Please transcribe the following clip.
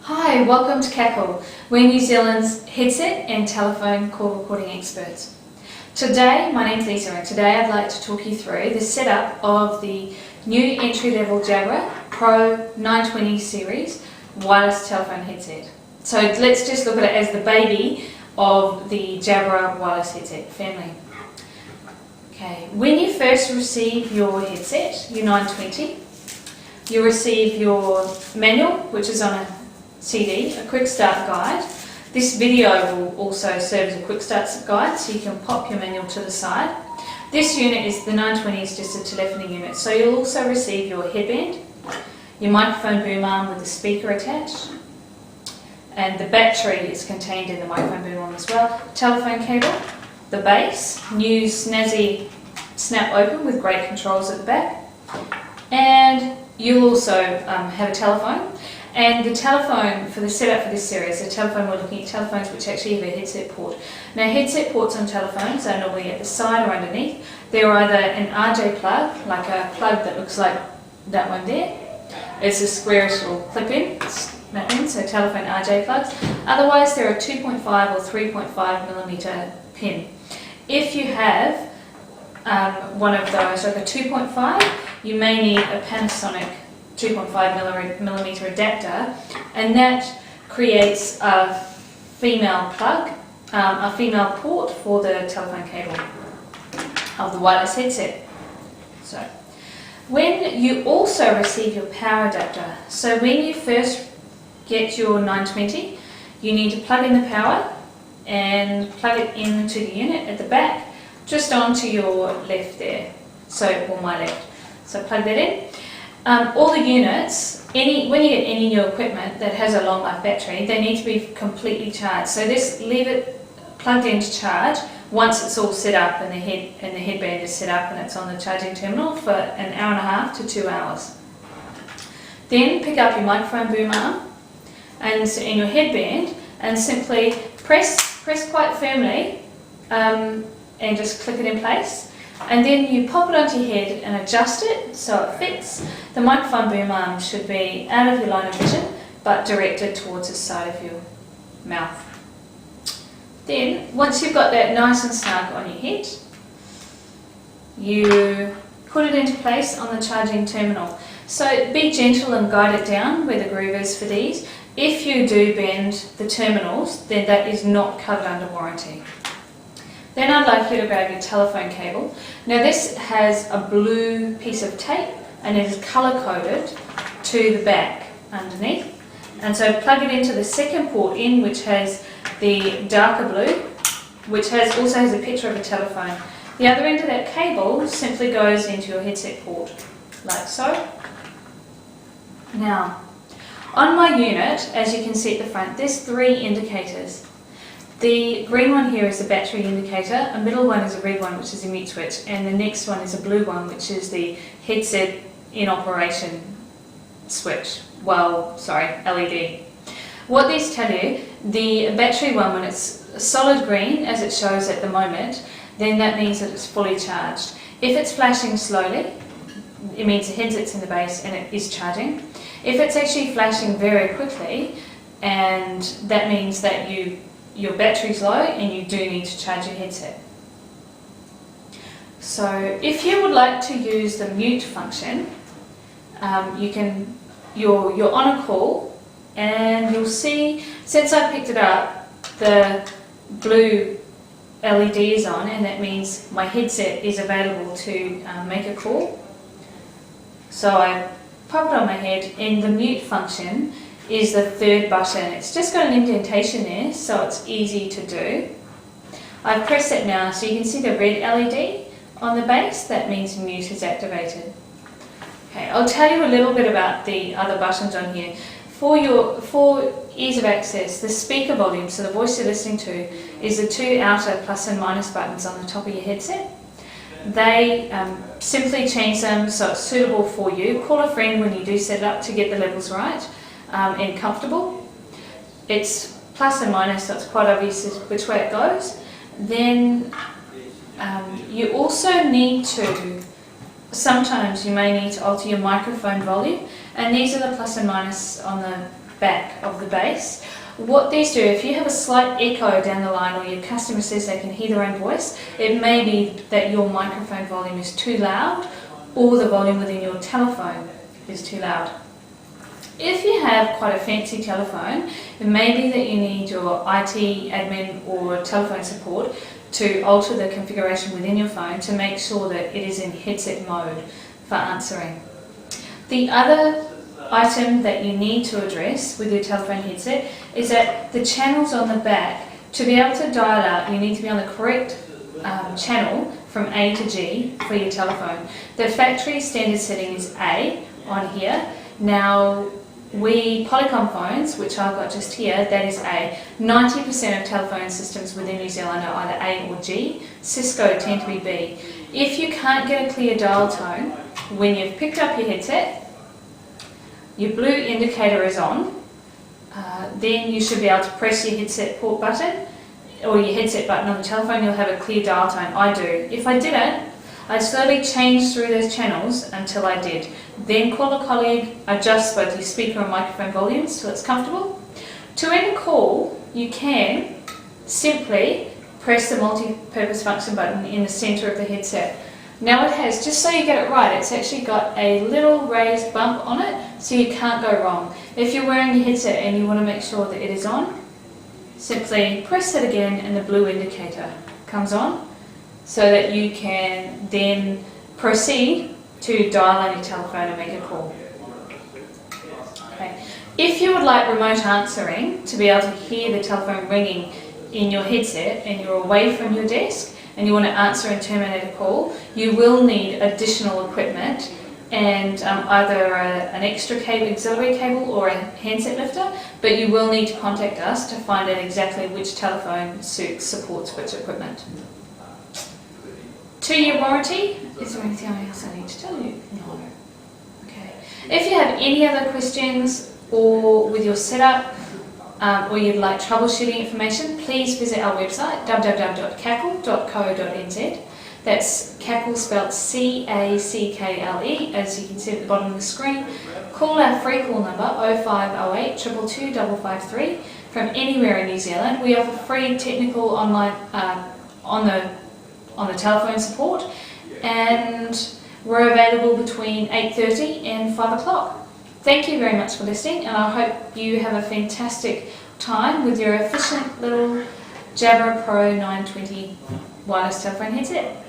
Hi, welcome to CACL. We're New Zealand's headset and telephone call recording experts. Today, my name's Lisa, and today I'd like to talk you through the setup of the new entry-level Jabra PRO 920 series wireless telephone headset. So let's just look at it as the baby of the Jabra wireless headset family. Okay, when you first receive your headset, your 920, you'll receive your manual, which is on a CD, a quick start guide. This video will also serve as a quick start guide, so you can pop your manual to the side. This unit is, the 920 is just a telephony unit, so you'll also receive your headband, your microphone boom arm with the speaker attached, and the battery is contained in the microphone boom arm as well, telephone cable, the base, new snazzy snap open with great controls at the back, and you'll also have a telephone. And the telephone for the setup for this series, the telephone, we're looking at telephones which actually have a headset port. Now, headset ports on telephones are normally at the side or underneath. They're either an RJ plug, like a plug that looks like that one there. It's a squarish little clip-in, snap in, so telephone RJ plugs. Otherwise, there are 2.5 or 3.5 millimeter pin. If you have one of those, like a 2.5, you may need a Panasonic 2.5 millimeter adapter, and that creates a female plug, a female port for the telephone cable of the wireless headset. So, when you also receive your power adapter, so when you first get your 920, you need to plug in the power and plug it into the unit at the back, just onto your left there, or my left. So plug that in. All the units, when you get any new equipment that has a long life battery, they need to be completely charged. So just leave it plugged in to charge once it's all set up and the headband is set up and it's on the charging terminal for an hour and a half to 2 hours. Then pick up your microphone boom arm and your headband and simply press quite firmly and just click it in place. And then you pop it onto your head and adjust it so it fits. The microphone boom arm should be out of your line of vision, but directed towards the side of your mouth. Then, once you've got that nice and snug on your head, you put it into place on the charging terminal. So be gentle and guide it down where the groove is for these. If you do bend the terminals, then that is not covered under warranty. Then I'd like you to grab your telephone cable. Now this has a blue piece of tape and it is colour coded to the back underneath. And so plug it into the second port in, which has the darker blue, which also has a picture of a telephone. The other end of that cable simply goes into your headset port, like so. Now, on my unit, as you can see at the front, there's 3 indicators. The green one here is the battery indicator, a middle one is a red one, which is a mute switch, and the next one is a blue one, which is the headset in operation switch. LED. What these tell you, the battery one, when it's solid green, as it shows at the moment, then that means that it's fully charged. If it's flashing slowly, it means the headset's in the base and it is charging. If it's actually flashing very quickly, and that means that your battery's low and you do need to charge your headset. So if you would like to use the mute function, you're on a call and you'll see, since I picked it up, the blue LED is on, and that means my headset is available to make a call. So I pop it on my head, and the mute function is the 3rd button. It's just got an indentation there, so it's easy to do. I've pressed it now, so you can see the red LED on the base. That means mute is activated. Okay, I'll tell you a little bit about the other buttons on here. For ease of access, the speaker volume, so the voice you're listening to, is the 2 outer plus and minus buttons on the top of your headset. They simply change them so it's suitable for you. Call a friend when you do set it up to get the levels right. And comfortable. It's plus and minus, so it's quite obvious which way it goes. Then you also need to, sometimes you may need to alter your microphone volume, and these are the plus and minus on the back of the base. What these do, if you have a slight echo down the line or your customer says they can hear their own voice, it may be that your microphone volume is too loud or the volume within your telephone is too loud. If you have quite a fancy telephone, it may be that you need your IT admin or telephone support to alter the configuration within your phone to make sure that it is in headset mode for answering. The other item that you need to address with your telephone headset is that the channels on the back, to be able to dial out, you need to be on the correct channel from A to G for your telephone. The factory standard setting is A on here. Now, Polycom phones, which I've got just here, that is A. 90% of telephone systems within New Zealand are either A or G. Cisco tend to be B. If you can't get a clear dial tone, when you've picked up your headset, your blue indicator is on, then you should be able to press your headset port button or your headset button on the telephone, you'll have a clear dial tone. I do. If I didn't, I'd slowly change through those channels until I did. Then call a colleague, adjust both your speaker and microphone volumes till it's comfortable. To end a call, you can simply press the multi-purpose function button in the centre of the headset. Now it has, just so you get it right, it's actually got a little raised bump on it so you can't go wrong. If you're wearing your headset and you want to make sure that it is on, simply press it again and the blue indicator comes on, so that you can then proceed to dial on your telephone and make a call. Okay. If you would like remote answering to be able to hear the telephone ringing in your headset and you're away from your desk and you want to answer and terminate a call, you will need additional equipment and either an extra cable, auxiliary cable or a handset lifter, but you will need to contact us to find out exactly which telephone supports which equipment. 2-year warranty. Is there anything else I need to tell you? No. Okay. If you have any other questions or with your setup or you'd like troubleshooting information, please visit our website www.cackle.co.nz. That's Cackle spelled C-A-C-K-L-E, as you can see at the bottom of the screen. Call our free call number 0508 222 553 from anywhere in New Zealand. We offer free technical online on the telephone support, and we're available between 8:30 and 5 o'clock. Thank you very much for listening, and I hope you have a fantastic time with your efficient little Jabra PRO 920 wireless telephone headset.